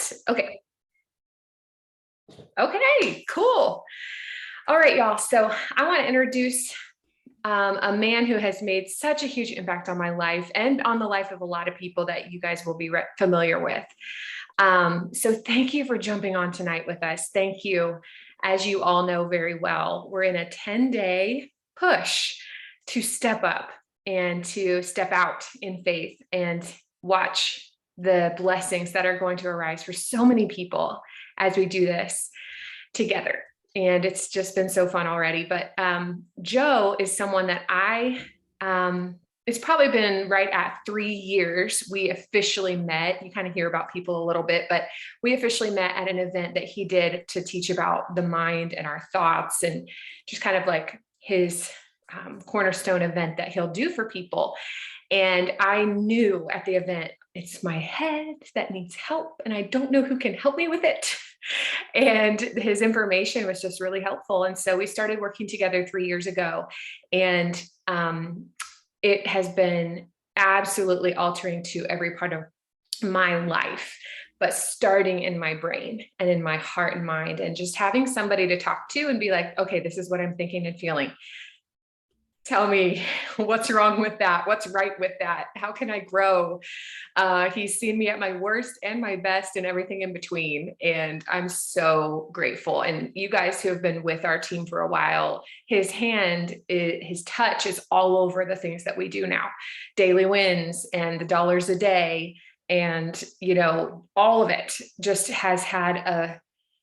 Yes. Okay. Okay, cool. All right, y'all. So I want to introduce a man who has made such a huge impact on my life and on the life of a lot of people that you guys will be familiar with. So thank you for jumping on tonight with us. Thank you. As you all know very well, we're in a 10-day push to step up and to step out in faith and watch the blessings that are going to arise for so many people as we do this together. And it's just been so fun already. But Joe is someone that it's probably been right at 3 years we officially met. You kind of hear about people a little bit, but we officially met at an event that he did to teach about the mind and our thoughts, and just kind of like his cornerstone event that he'll do for people. And I knew at the event, it's my head that needs help, and I don't know who can help me with it. And his information was just really helpful. And so we started working together 3 years ago. And it has been absolutely altering to every part of my life, but starting in my brain and in my heart and mind, and just having somebody to talk to and be like, okay, this is what I'm thinking and feeling. Tell me what's wrong with that? What's right with that? How can I grow? He's seen me at my worst and my best and everything in between. And I'm so grateful. And you guys who have been with our team for a while, his touch is all over the things that we do now. Daily wins and the dollars a day. And, all of it just has had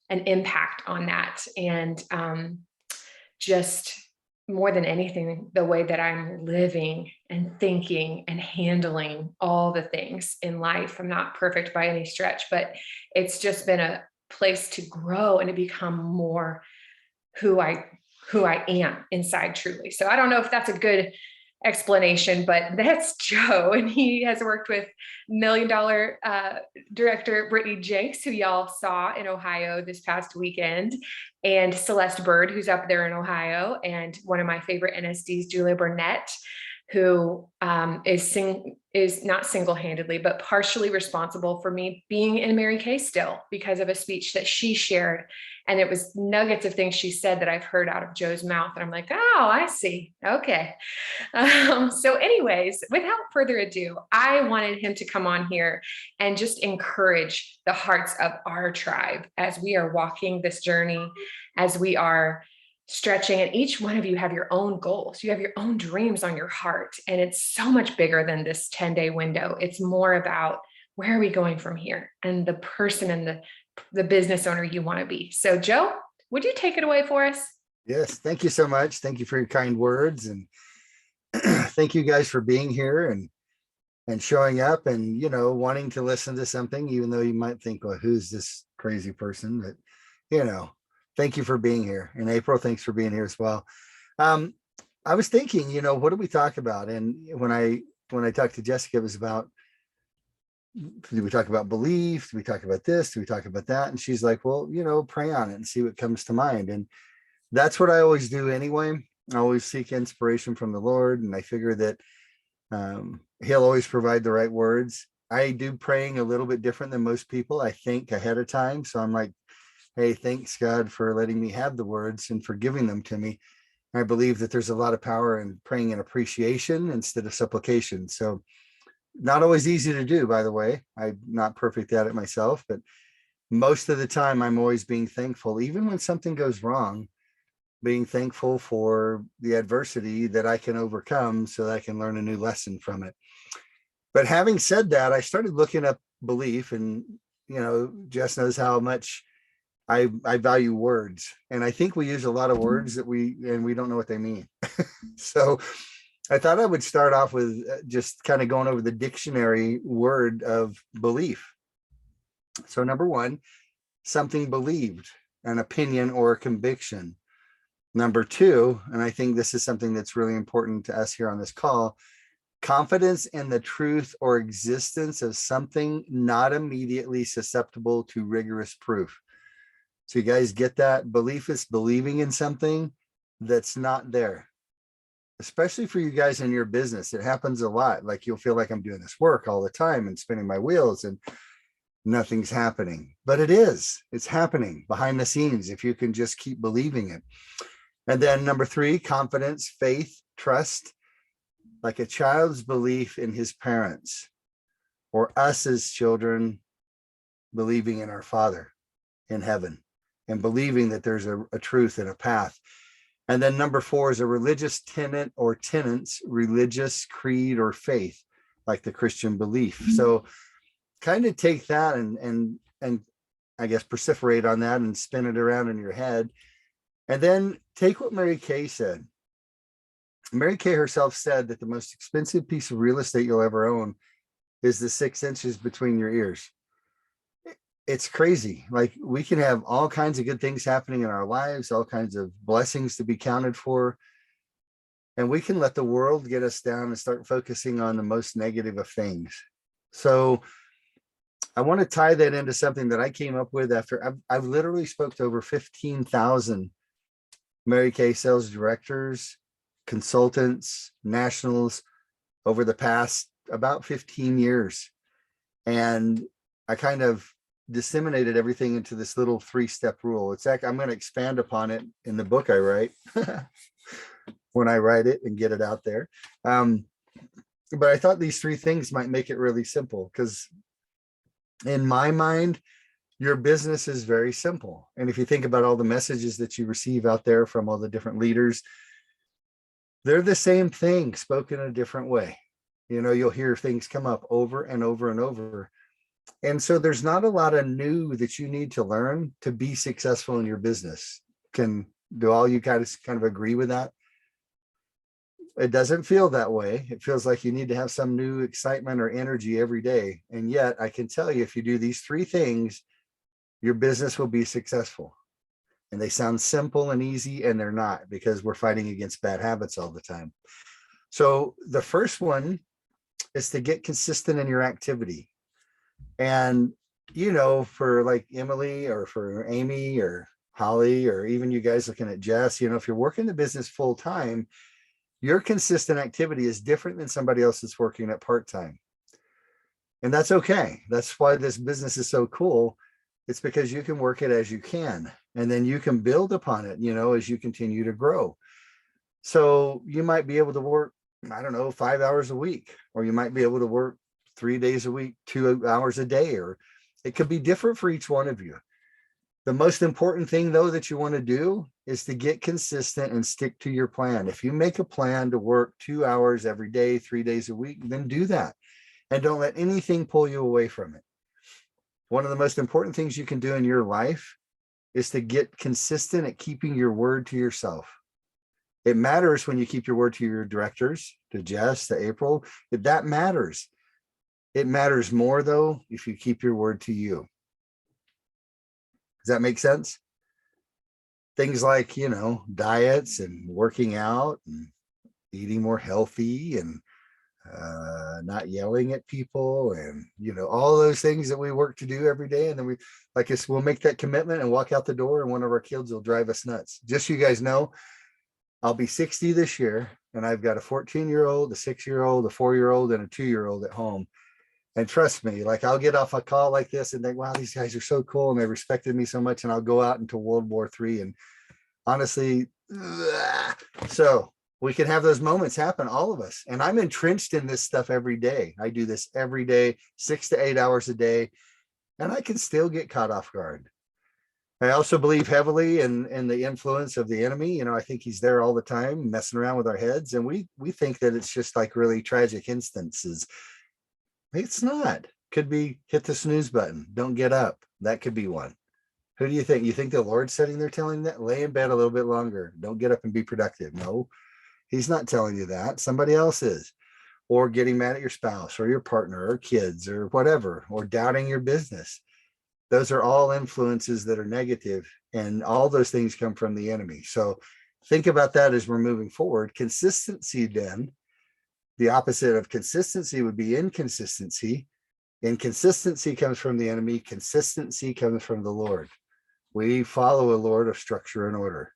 an impact on that. And just more than anything, the way that I'm living and thinking and handling all the things in life. I'm not perfect by any stretch, but it's just been a place to grow and to become more who I am inside truly. So I don't know if that's a good explanation, but that's Joe. And he has worked with $1 Million director Brittany Jenks, who y'all saw in Ohio this past weekend, and Celeste Bird, who's up there in Ohio, and one of my favorite NSDs, Julia Burnett, who is not single-handedly, but partially responsible for me being in Mary Kay still because of a speech that she shared. And it was nuggets of things she said that I've heard out of Joe's mouth. And I'm like, oh, I see. Okay. So anyways, without further ado, I wanted him to come on here and just encourage the hearts of our tribe as we are walking this journey, as we are stretching, and each one of you have your own goals. You have your own dreams on your heart. And it's so much bigger than this 10-day window. It's more about where are we going from here and the person and the business owner you want to be. So Joe, would you take it away for us? Yes. Thank you so much. Thank you for your kind words. And thank you guys for being here and showing up and, wanting to listen to something, even though you might think, well, who's this crazy person? But, thank you for being here. And April, thanks for being here as well. I was thinking, what do we talk about? And when I talked to Jessica, it was about, do we talk about belief? Do we talk about this? Do we talk about that? And she's like, well, pray on it and see what comes to mind. And that's what I always do anyway. I always seek inspiration from the Lord. And I figure that he'll always provide the right words. I do praying a little bit different than most people. I think ahead of time. So I'm like, hey, thanks God for letting me have the words and for giving them to me. I believe that there's a lot of power in praying in appreciation instead of supplication. So not always easy to do, by the way. I'm not perfect at it myself, but most of the time I'm always being thankful, even when something goes wrong, being thankful for the adversity that I can overcome so that I can learn a new lesson from it. But having said that, I started looking up belief, and, Jess knows how much I value words. And I think we use a lot of words that we don't know what they mean. So I thought I would start off with just kind of going over the dictionary word of belief. So number one, something believed, an opinion or a conviction. Number two, and I think this is something that's really important to us here on this call, confidence in the truth or existence of something not immediately susceptible to rigorous proof. So you guys get that? Belief is believing in something that's not there, especially for you guys in your business. It happens a lot. Like you'll feel like I'm doing this work all the time and spinning my wheels. And nothing's happening. But it is, it's happening behind the scenes if you can just keep believing it. And then number 3, confidence, faith, trust, like a child's belief in his parents, or us as children believing in our Father in heaven and believing that there's a truth and a path. And then number 4 is a religious tenet or tenets, religious creed or faith, like the Christian belief. So kind of take that and I guess perseverate on that and spin it around in your head. And then take what Mary Kay said. Mary Kay herself said that the most expensive piece of real estate you'll ever own is the 6 inches between your ears. It's crazy. Like, we can have all kinds of good things happening in our lives, all kinds of blessings to be counted for. And we can let the world get us down and start focusing on the most negative of things. So I want to tie that into something that I came up with after I've literally spoke to over 15,000 Mary Kay sales directors, consultants, nationals over the past about 15 years. And I kind of disseminated everything into this little 3-step rule. It's like, I'm going to expand upon it in the book I write when I write it and get it out there. But I thought these 3 things might make it really simple, because in my mind, your business is very simple. And if you think about all the messages that you receive out there from all the different leaders, they're the same thing spoken in a different way. You know, you'll hear things come up over and over and over. And so there's not a lot of new that you need to learn to be successful in your business. Do all you guys kind of agree with that? It doesn't feel that way. It feels like you need to have some new excitement or energy every day. And yet I can tell you, if you do these 3 things, your business will be successful. And they sound simple and easy, and they're not, because we're fighting against bad habits all the time. So the first one is to get consistent in your activity. And, you know, for like Emily or for Amy or Holly, or even you guys looking at Jess, you know, if you're working the business full time, your consistent activity is different than somebody else that's working at part-time. And that's okay. That's why this business is so cool. It's because you can work it as you can, and then you can build upon it, you know, as you continue to grow. So you might be able to work, I don't know, 5 hours a week, or you might be able to work 3 days a week, 2 hours a day, or it could be different for each one of you. The most important thing, though, that you want to do is to get consistent and stick to your plan. If you make a plan to work 2 hours every day, 3 days a week, then do that. And don't let anything pull you away from it. One of the most important things you can do in your life is to get consistent at keeping your word to yourself. It matters when you keep your word to your directors, to Jess, to April. That matters. It matters more, though, if you keep your word to you. Does that make sense? Things like, you know, diets and working out and eating more healthy and not yelling at people, and, you know, all those things that we work to do every day. And then we'll make that commitment and walk out the door, and one of our kids will drive us nuts. Just so you guys know, I'll be 60 this year, and I've got a 14-year-old, a 6-year-old, a 4-year-old, and a 2-year-old at home. And trust me, like, I'll get off a call like this and think, wow, these guys are so cool, and they respected me so much, and I'll go out into World War III. And honestly, so we can have those moments happen, all of us. And I'm entrenched in this stuff every day. I do this every day, 6 to 8 hours a day, and I can still get caught off guard. I also believe heavily in the influence of the enemy. You know, I think he's there all the time, messing around with our heads. And we think that it's just like really tragic instances. It's not. Could be hit the snooze button, don't get up. That could be one. Who do you think? You think the Lord's sitting there telling that? Lay in bed a little bit longer. Don't get up and be productive. No, he's not telling you that. Somebody else is. Or getting mad at your spouse or your partner or kids or whatever, or doubting your business. Those are all influences that are negative, and all those things come from the enemy. So think about that as we're moving forward. Consistency, then, the opposite of consistency would be inconsistency. Inconsistency comes from the enemy. Consistency comes from the Lord. We follow a Lord of structure and order.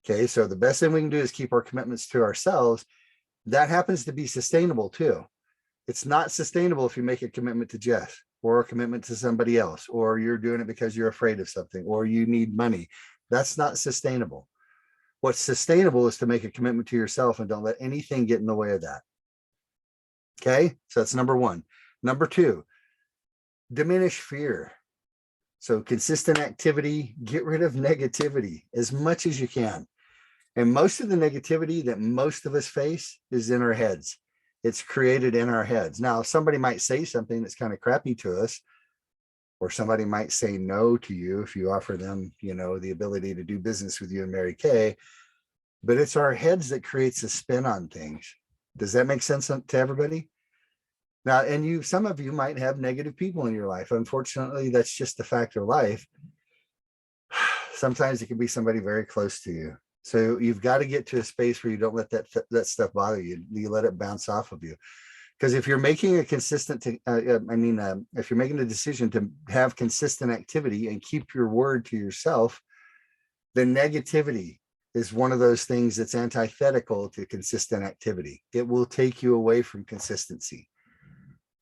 Okay, so the best thing we can do is keep our commitments to ourselves. That happens to be sustainable too. It's not sustainable if you make a commitment to Jess. or a commitment to somebody else, or you're doing it because you're afraid of something, or you need money. That's not sustainable. What's sustainable is to make a commitment to yourself and don't let anything get in the way of that. Okay, so that's number one. Number two, diminish fear. So consistent activity, get rid of negativity as much as you can. And most of the negativity that most of us face is in our heads. It's created in our heads. Now, somebody might say something that's kind of crappy to us, or somebody might say no to you if you offer them, the ability to do business with you and Mary Kay. But it's our heads that creates a spin on things. Does that make sense to everybody? Now, and some of you might have negative people in your life. Unfortunately, that's just the fact of life. Sometimes it can be somebody very close to you. So you've got to get to a space where you don't let that stuff bother you. You let it bounce off of you. Because if you're making a consistent, if you're making a decision to have consistent activity and keep your word to yourself, then negativity is one of those things that's antithetical to consistent activity. It will take you away from consistency.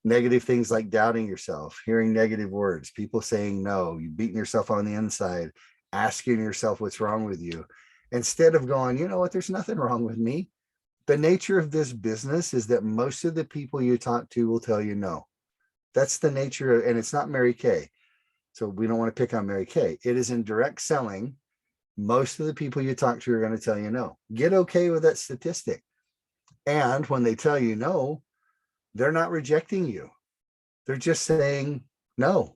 Negative things like doubting yourself, hearing negative words, people saying no, you beating yourself on the inside, asking yourself what's wrong with you, instead of going, you know what, there's nothing wrong with me. The nature of this business is that most of the people you talk to will tell you no. That's the nature, and it's not Mary Kay. So we don't want to pick on Mary Kay. It is in direct selling. Most of the people you talk to are going to tell you no. Get okay with that statistic. And when they tell you no, they're not rejecting you. They're just saying no.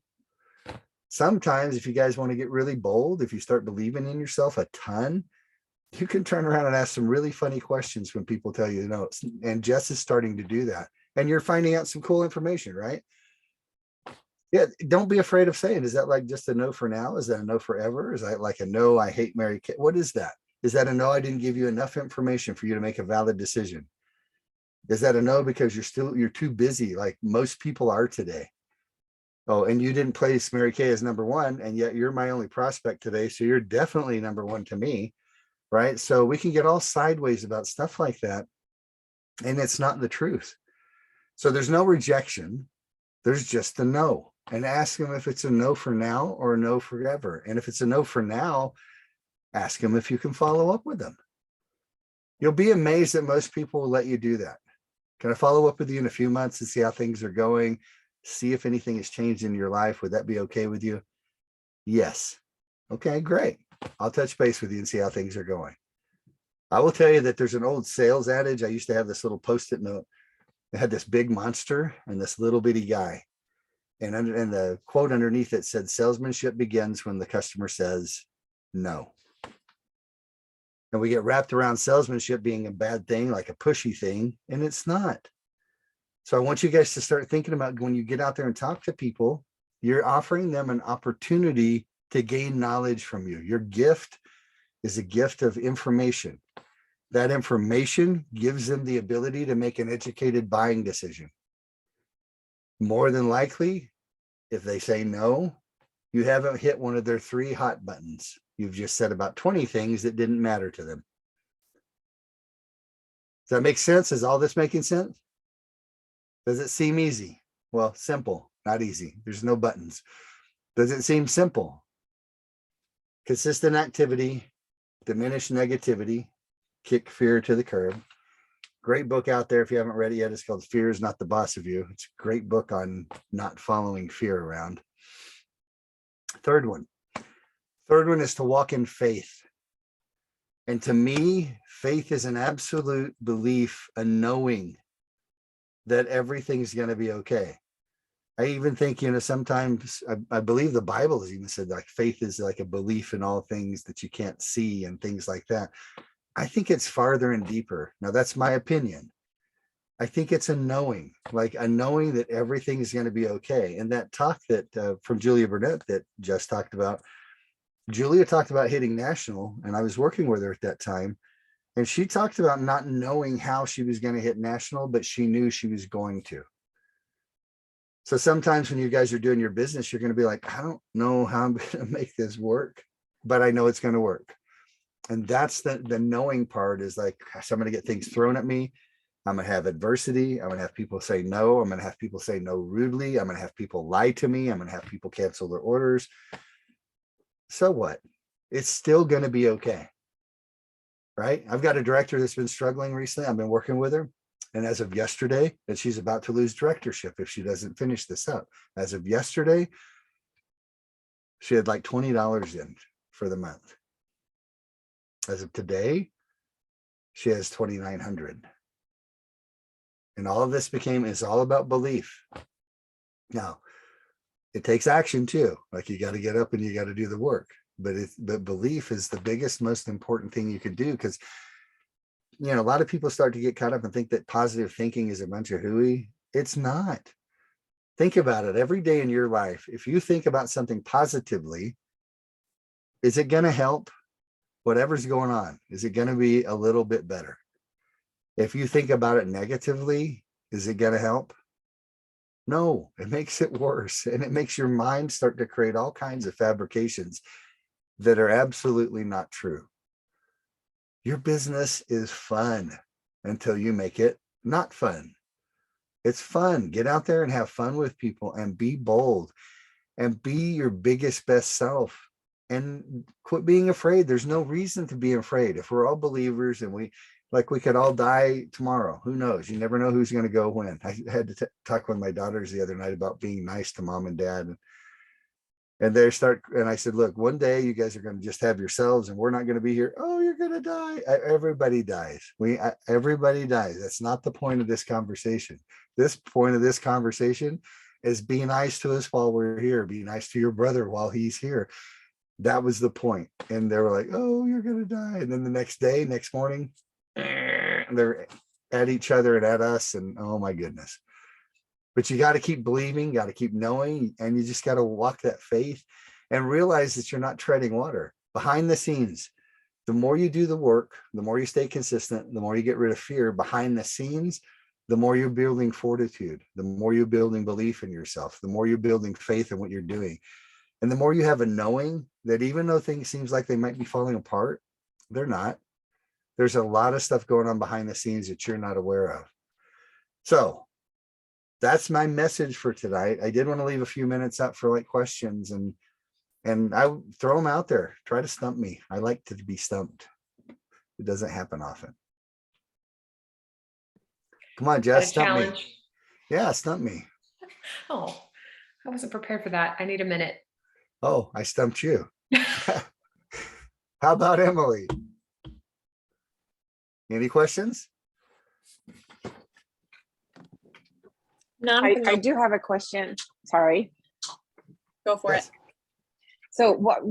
Sometimes if you guys want to get really bold, if you start believing in yourself a ton, you can turn around and ask some really funny questions when people tell you no. And Jess is starting to do that. And you're finding out some cool information, right? Yeah, don't be afraid of saying, is that like just a no for now? Is that a no forever? Is that like a no, I hate Mary Kay? What is that? Is that a no, I didn't give you enough information for you to make a valid decision? Is that a no because you're too busy like most people are today? Oh, and you didn't place Mary Kay as number one, and yet you're my only prospect today. So you're definitely number one to me, right? So we can get all sideways about stuff like that. And it's not the truth. So there's no rejection. There's just a no. And ask them if it's a no for now or a no forever. And if it's a no for now, ask them if you can follow up with them. You'll be amazed that most people will let you do that. Can I follow up with you in a few months and see how things are going? See if anything has changed in your life. Would that be okay with you? Yes. Okay, great. I'll touch base with you and see how things are going. I will tell you that there's an old sales adage. I used to have this little Post-it note. It had this big monster and this little bitty guy. And the quote underneath it said, salesmanship begins when the customer says no. And we get wrapped around salesmanship being a bad thing, like a pushy thing, and it's not. So I want you guys to start thinking about when you get out there and talk to people, you're offering them an opportunity to gain knowledge from you. Your gift is a gift of information. That information gives them the ability to make an educated buying decision. More than likely, if they say no, you haven't hit one of their 3 hot buttons. You've just said about 20 things that didn't matter to them. Does that make sense? Is all this making sense? Does it seem easy? Well, simple, not easy. There's no buttons. Does it seem simple? Consistent activity, diminish negativity, kick fear to the curb. Great book out there. If you haven't read it yet, it's called Fear is Not the Boss of You. It's a great book on not following fear around. Third one is to walk in faith. And to me, faith is an absolute belief, a knowing that everything's going to be okay. I even think, sometimes I believe the Bible has even said like faith is like a belief in all things that you can't see and things like that. I think it's farther and deeper. Now, that's my opinion. I think it's a knowing, like a knowing that everything is going to be okay. And that talk that from Julia Burnett that Jess talked about, Julia talked about hitting national, and I was working with her at that time. And she talked about not knowing how she was going to hit national, but she knew she was going to. So sometimes when you guys are doing your business, you're going to be like, I don't know how I'm going to make this work, but I know it's going to work. And that's the knowing part, is like, so I'm going to get things thrown at me. I'm going to have adversity. I'm going to have people say no. I'm going to have people say no rudely. I'm going to have people lie to me. I'm going to have people cancel their orders. So what? It's still going to be okay. Right? I've got a director that's been struggling recently. I've been working with her. And as of yesterday, that she's about to lose directorship if she doesn't finish this up. As of yesterday, she had like $20 in for the month. As of today, she has 2,900. And all of this is all about belief. Now, it takes action too. Like you got to get up and you got to do the work. But belief is the biggest, most important thing you could do, because a lot of people start to get caught up and think that positive thinking is a bunch of hooey. It's not. Think about it every day in your life. If you think about something positively, is it going to help whatever's going on? Is it going to be a little bit better? If you think about it negatively, is it going to help? No, it makes it worse. And it makes your mind start to create all kinds of fabrications that are absolutely not true. Your business is fun until you make it not fun. It's fun. Get out there and have fun with people and be bold and be your biggest, best self, and quit being afraid. There's no reason to be afraid. If we're all believers and we could all die tomorrow, who knows? You never know who's going to go when. I had to talk with my daughters the other night about being nice to mom and dad. And I said, look, one day you guys are going to just have yourselves and we're not going to be here. Oh, you're going to die. Everybody dies. Everybody dies. That's not the point of this conversation. This point of this conversation is be nice to us while we're here. Be nice to your brother while he's here. That was the point. And they were like, oh, you're going to die. And then the next morning, they're at each other and at us. And oh my goodness. But you got to keep believing, got to keep knowing, and you just got to walk that faith and realize that you're not treading water. Behind the scenes, the more you do the work, the more you stay consistent, the more you get rid of fear. Behind the scenes, the more you're building fortitude, the more you're building belief in yourself, the more you're building faith in what you're doing. And the more you have a knowing that even though things seems like they might be falling apart, they're not. There's a lot of stuff going on behind the scenes that you're not aware of. So that's my message for tonight. I did want to leave a few minutes up for questions, and I throw them out there. Try to stump me. I like to be stumped. It doesn't happen often. Come on, Jess, stump me. Yeah, stump me. Oh, I wasn't prepared for that. I need a minute. Oh, I stumped you. How about Emily? Any questions? I do have a question. Sorry. Go for it. So what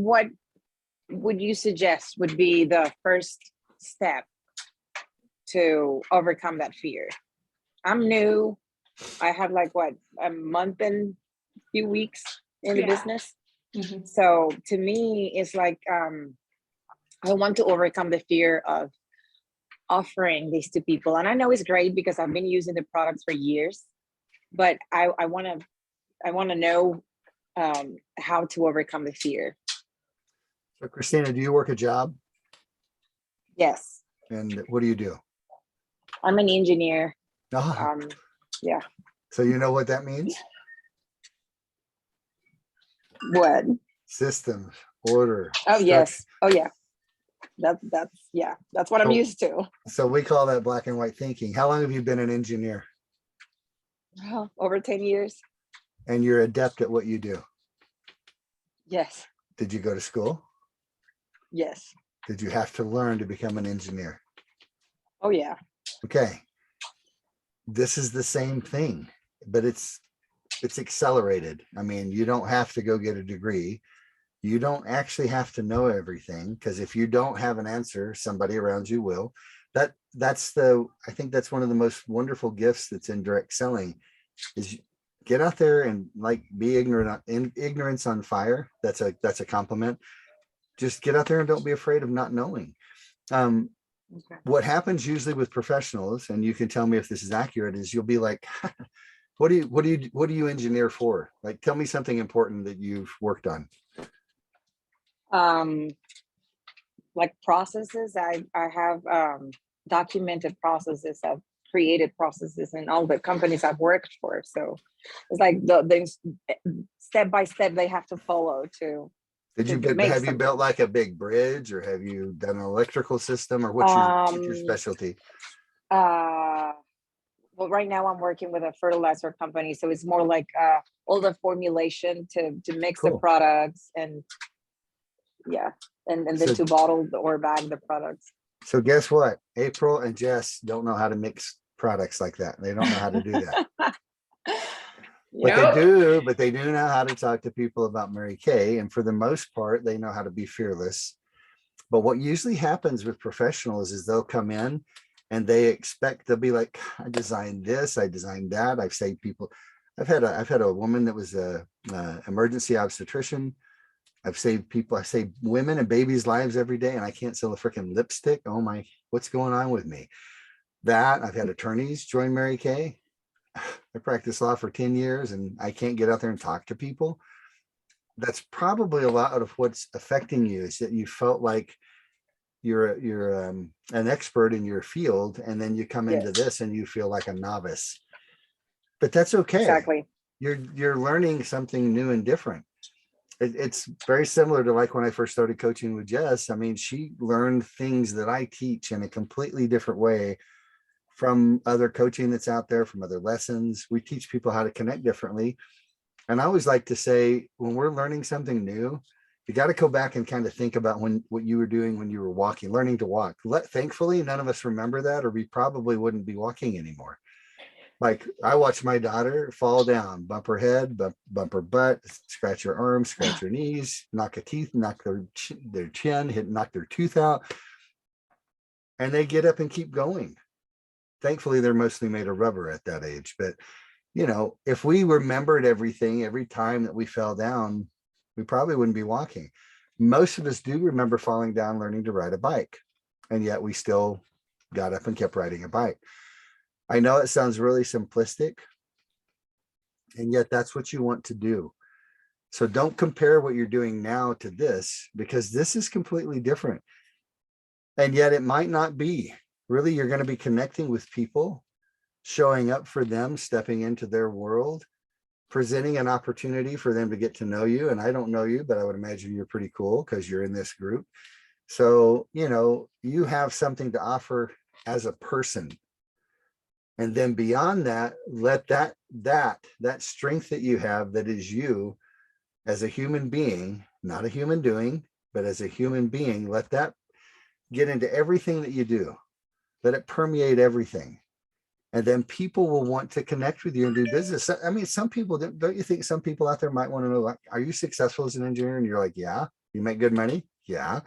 would you suggest would be the first step to overcome that fear? I'm new. I have a month and few weeks in the business. Mm-hmm. So to me, it's I want to overcome the fear of offering this to people. And I know it's great because I've been using the products for years. But I want to know how to overcome the fear. So Christina, do you work a job? Yes. And what do you do? I'm an engineer. Oh. Yeah. So you know what that means? What? Systems, order. Oh, yes. Oh, yeah. That's what I'm used to. So we call that black and white thinking. How long have you been an engineer? Oh, over 10 years. And you're adept at what you do? Yes. Did you go to school? Yes. Did you have to learn to become an engineer? Oh, yeah. Okay. This is the same thing, but it's accelerated. I mean, you don't have to go get a degree. You don't actually have to know everything, because if you don't have an answer, somebody around you will. I think that's one of the most wonderful gifts that's in direct selling, is get out there and be ignorant. Ignorance on fire. That's a compliment. Just get out there and don't be afraid of not knowing. Okay. What happens usually with professionals, and you can tell me if this is accurate, is you'll be like, what do you engineer for? Tell me something important that you've worked on. Processes. I have documented processes of created processes in all the companies I've worked for. So it's like the step by step they have to follow to make Have you something. built like a big bridge, or have you done an electrical system, or what's your specialty? Well, right now I'm working with a fertilizer company, so it's more like all the formulation to mix the Cool. products, and yeah, and then So- to bottle or bag the products. So guess what? April and Jess don't know how to mix products like that. They don't know how to do that. But Nope. they do know how to talk to people about Mary Kay. And for the most part, they know how to be fearless. But what usually happens with professionals is they'll come in and they'll be like, I designed this, I designed that, I've saved people. I've had a woman that was a emergency obstetrician. I've saved people, I save women and babies' lives every day, and I can't sell a freaking lipstick. Oh my, what's going on with me? That I've had attorneys join Mary Kay. I practiced law for 10 years and I can't get out there and talk to people. That's probably a lot of what's affecting you, is that you felt like you're an expert in your field, and then you come into Yes. this and you feel like a novice. But that's okay. Exactly. You're learning something new and different. It's very similar to like when I first started coaching with Jess. I mean, she learned things that I teach in a completely different way from other coaching that's out there, from other lessons. We teach people how to connect differently. And I always like to say, when we're learning something new, you got to go back and kind of think about what you were doing when you were learning to walk. Thankfully, none of us remember that, or we probably wouldn't be walking anymore. Like I watched my daughter fall down, bump her head, bump her butt, scratch her arms, scratch her knees, knock their chin, knock their tooth out. And they get up and keep going. Thankfully, they're mostly made of rubber at that age. But, if we remembered everything every time that we fell down, we probably wouldn't be walking. Most of us do remember falling down, learning to ride a bike. And yet we still got up and kept riding a bike. I know it sounds really simplistic, and yet that's what you want to do. So don't compare what you're doing now to this, because this is completely different. And yet it might not be. Really, you're going to be connecting with people, showing up for them, stepping into their world, presenting an opportunity for them to get to know you. And I don't know you, but I would imagine you're pretty cool because you're in this group. So, you have something to offer as a person. And then beyond that, let that strength that you have, that is you as a human being, not a human doing, but as a human being, let that get into everything that you do. Let it permeate everything. And then people will want to connect with you and do business. I mean, some people, don't you think some people out there might want to know, like, are you successful as an engineer? And you're like, yeah. You make good money? Yeah.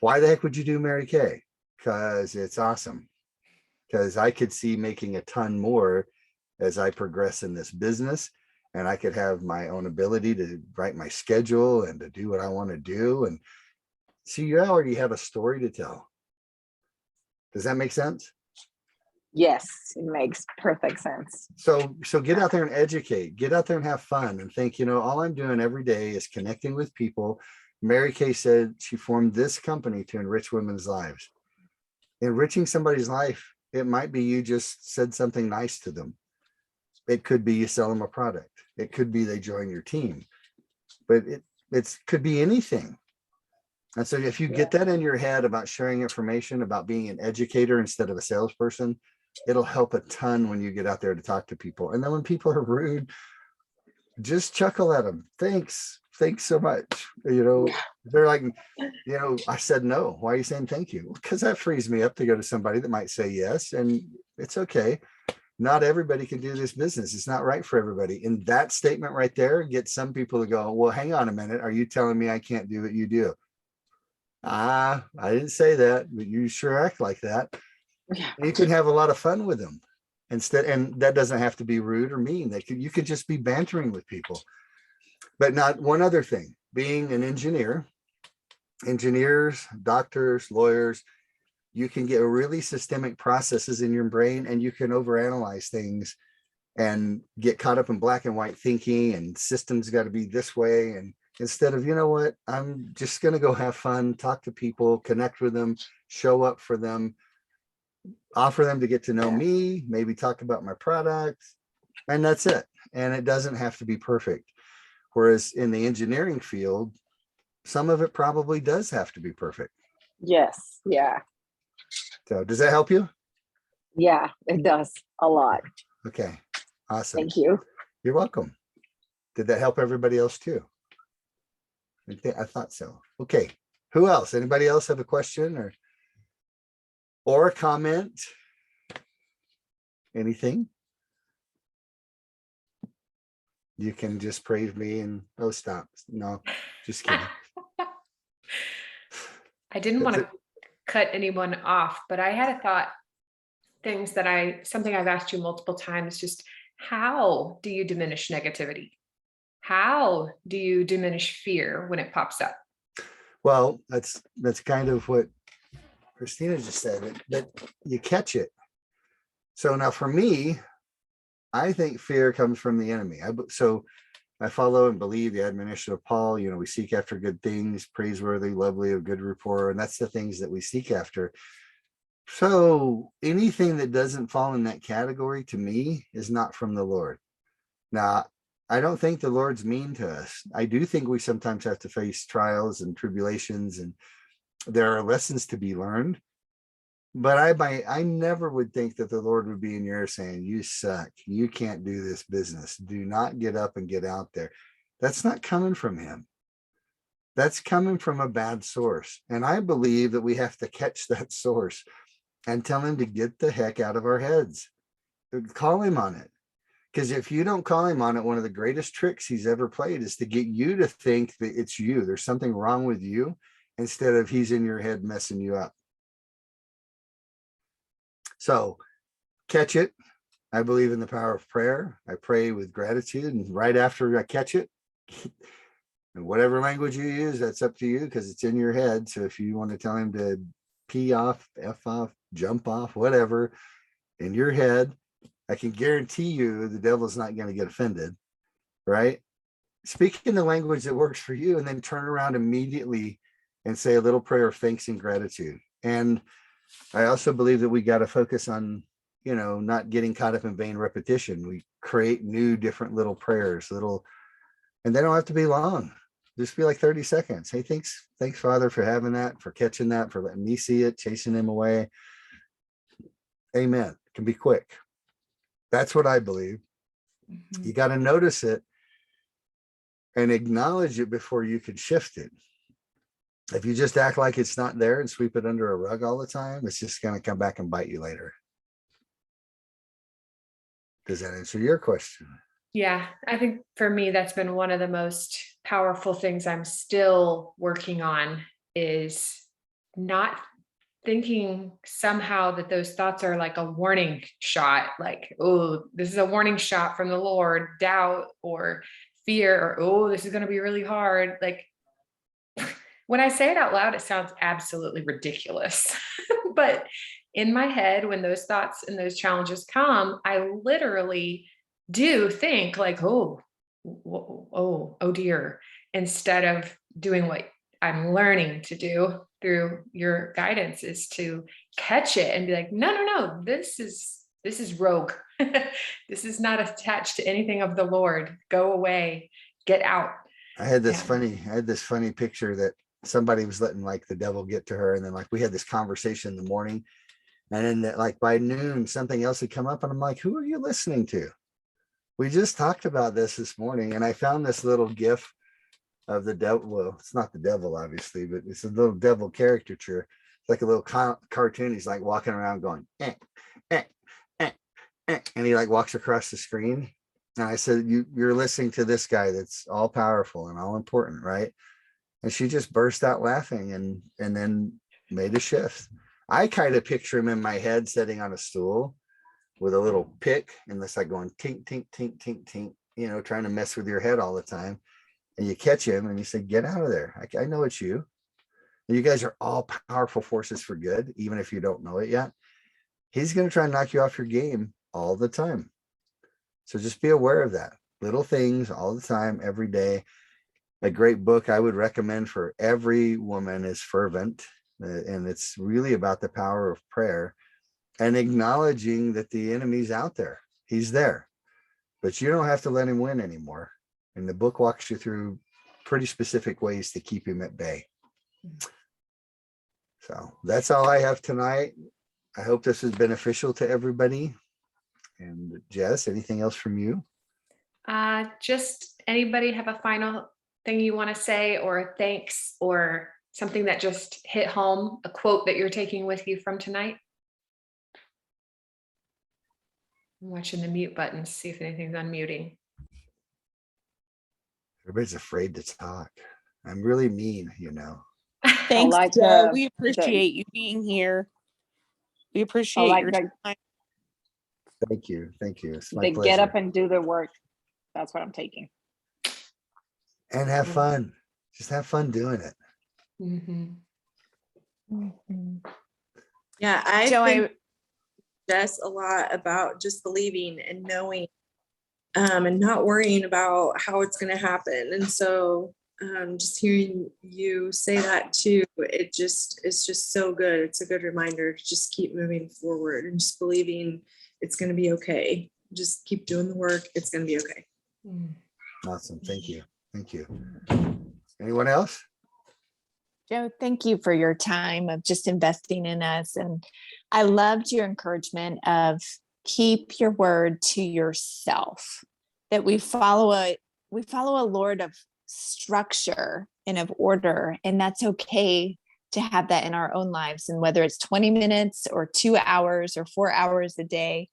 Why the heck would you do Mary Kay? Because it's awesome. Because I could see making a ton more as I progress in this business, and I could have my own ability to write my schedule and to do what I want to do. And see, you already have a story to tell. Does that make sense? Yes, it makes perfect sense. So get out there and educate, get out there and have fun, and think, all I'm doing every day is connecting with people. Mary Kay said she formed this company to enrich women's lives. Enriching somebody's life, it might be you just said something nice to them. It could be you sell them a product. It could be they join your team, but it could be anything. And so if you get that in your head about sharing information, about being an educator instead of a salesperson, it'll help a ton when you get out there to talk to people. And then when people are rude, just chuckle at them. Thanks so much. They're like, I said no. Why are you saying thank you? Because that frees me up to go to somebody that might say yes. And it's okay. Not everybody can do this business. It's not right for everybody. And that statement right there gets some people to go, well, hang on a minute. Are you telling me I can't do what you do? I didn't say that, but you sure act like that. Yeah. You can have a lot of fun with them instead. And that doesn't have to be rude or mean. You could just be bantering with people. But not one other thing, being an engineers, doctors, lawyers, you can get really systemic processes in your brain, and you can overanalyze things and get caught up in black and white thinking, and systems got to be this way. And instead of, I'm just going to go have fun, talk to people, connect with them, show up for them. offer them to get to know Yeah. me, maybe talk about my product, and that's it. And it doesn't have to be perfect. Whereas in the engineering field, some of it probably does have to be perfect. Yes. Yeah. So does that help you? Yeah, it does a lot. Okay, awesome. Thank you. You're welcome. Did that help everybody else too? I thought so. Okay, who else? Anybody else have a question or a comment? Anything? You can just praise me and oh, stop. No, just kidding. I didn't That's want to cut anyone off, but I had a thought, something I've asked you multiple times, just how do you diminish negativity? How do you diminish fear when it pops up? Well, that's kind of what Christina just said, that you catch it. So now for me, I think fear comes from the enemy. So I follow and believe the admonition of Paul, we seek after good things, praiseworthy, lovely, of good rapport. And that's the things that we seek after. So anything that doesn't fall in that category to me is not from the Lord. Now, I don't think the Lord's mean to us. I do think we sometimes have to face trials and tribulations, and there are lessons to be learned. But I never would think that the Lord would be in your ear saying, you suck, you can't do this business, do not get up and get out there. That's not coming from him. That's coming from a bad source. And I believe that we have to catch that source and tell him to get the heck out of our heads. Call him on it. Because if you don't call him on it, one of the greatest tricks he's ever played is to get you to think that it's you. There's something wrong with you instead of he's in your head messing you up. So catch it. I believe in the power of prayer. I pray with gratitude. And right after I catch it, and whatever language you use, that's up to you because it's in your head. So if you want to tell him to pee off, F off, jump off, whatever, in your head, I can guarantee you the devil's not going to get offended, right? Speak in the language that works for you and then turn around immediately and say a little prayer of thanks and gratitude. And I also believe that we got to focus on, not getting caught up in vain repetition. We create new, different little prayers, and they don't have to be long. Just be like 30 seconds. Hey, thanks, Father, for having that, for catching that, for letting me see it, chasing him away. Amen. It can be quick. That's what I believe. You got to notice it and acknowledge it before you can shift it. If you just act like it's not there and sweep it under a rug all the time, it's just going to come back and bite you later. Does that answer your question? Yeah, I think for me, that's been one of the most powerful things I'm still working on, is not thinking somehow that those thoughts are like a warning shot, like, oh, this is a warning shot from the Lord, doubt or fear, or, oh, this is going to be really hard. Like, when I say it out loud, it sounds absolutely ridiculous. But in my head, when those thoughts and those challenges come, I literally do think like, oh dear, instead of doing what I'm learning to do through your guidance, is to catch it and be like, no, this is rogue. This is not attached to anything of the Lord. Go away, get out. I had this Yeah. funny picture that somebody was letting like the devil get to her. And then like we had this conversation in the morning, and then that, like by noon, something else had come up, and I'm like, who are you listening to? We just talked about this morning, and I found this little gif of the devil. Well, it's not the devil, obviously, but it's a little devil caricature. It's like a little cartoon. He's like walking around going, eh, eh, eh, eh, and he like walks across the screen. And I said, you're listening to this guy that's all powerful and all important, right? And she just burst out laughing and then made a shift. I kind of picture him in my head sitting on a stool with a little pick, and it's like going tink, tink, tink, tink, tink, trying to mess with your head all the time. And you catch him and you say, get out of there. I know it's you. And you guys are all powerful forces for good, even if you don't know it yet. He's going to try and knock you off your game all the time. So just be aware of that. Little things all the time, every day. A great book I would recommend for every woman is Fervent. And it's really about the power of prayer. and acknowledging that the enemy's out there. He's there, but you don't have to let him win anymore. And the book walks you through pretty specific ways to keep him at bay. So that's all I have tonight. I hope this is beneficial to everybody. And Jess, anything else from you? Just anybody have a final thing you want to say, or a thanks, or something that just hit home, a quote that you're taking with you from tonight? I'm watching the mute button to see if anything's unmuting. Everybody's afraid to talk. I'm really mean, you know. Thanks, like Joe. the- We appreciate you being here. We I appreciate like your the, time. Thank you. Thank you. It's my the pleasure. get up and do the work. That's what I'm taking. And have fun. Just have fun doing it. Mhm. Yeah, I Joe, think Jess a lot about just believing and knowing, and not worrying about how it's going to happen. And so, just hearing you say that too, it's just so good. It's a good reminder to just keep moving forward and just believing it's going to be okay. Just keep doing the work. It's going to be okay. Mm. Awesome. Thank you. Thank you. Anyone else? Joe, thank you for your time of just investing in us. And I loved your encouragement of keep your word to yourself, that we follow a Lord of structure and of order. And that's okay to have that in our own lives. And whether it's 20 minutes or 2 hours or 4 hours a day,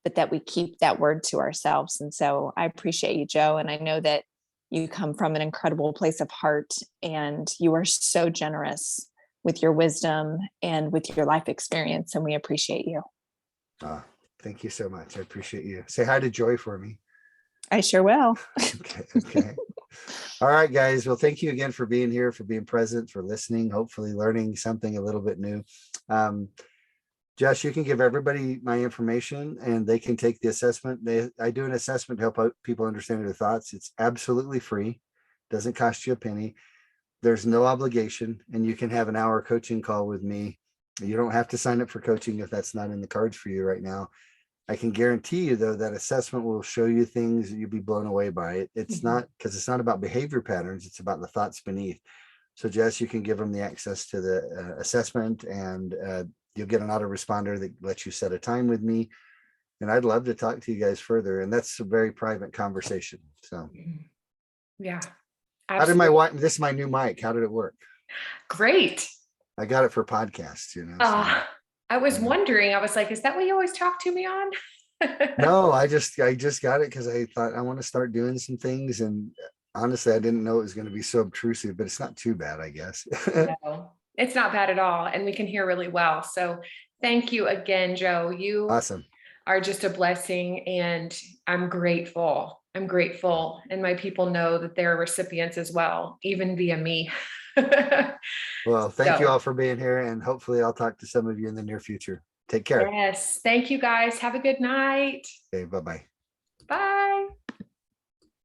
but that we keep that word to ourselves. And so I appreciate you, Joe. And I know that you come from an incredible place of heart, and you are so generous with your wisdom and with your life experience. And we appreciate you. Thank you so much. I appreciate you. Say hi to Joy for me. I sure will. Okay. Okay. All right, guys. Well, thank you again for being here, for being present, for listening, hopefully learning something a little bit new. Josh, you can give everybody my information and they can take the assessment. I do an assessment to help out people understand their thoughts. It's absolutely free. Doesn't cost you a penny. There's no obligation, and you can have an hour coaching call with me. You don't have to sign up for coaching if that's not in the cards for you right now. I can guarantee you, though, that assessment will show you things that you'll be blown away by. It's not, because it's not about behavior patterns. It's about the thoughts beneath. So, Jess, you can give them the access to the assessment, and you'll get an autoresponder that lets you set a time with me. And I'd love to talk to you guys further. And that's a very private conversation. So Yeah. how did my wife, this is my new mic. How did it work? Great. I got it for podcasts, you know. so- I was Yeah. wondering, I was like, is that what you always talk to me on? No, I just got it because I thought I want to start doing some things. And honestly, I didn't know it was going to be so obtrusive, but it's not too bad, I guess. No, it's not bad at all. And we can hear really well. So thank you again, Joe. You Awesome. are just a blessing, and I'm grateful. I'm grateful. And my people know that they're recipients as well, even via me. Well, thank you So- all for being here, and hopefully I'll talk to some of you in the near future. Take care. Yes. Thank you guys. Have a good night. Okay, bye-bye. Bye.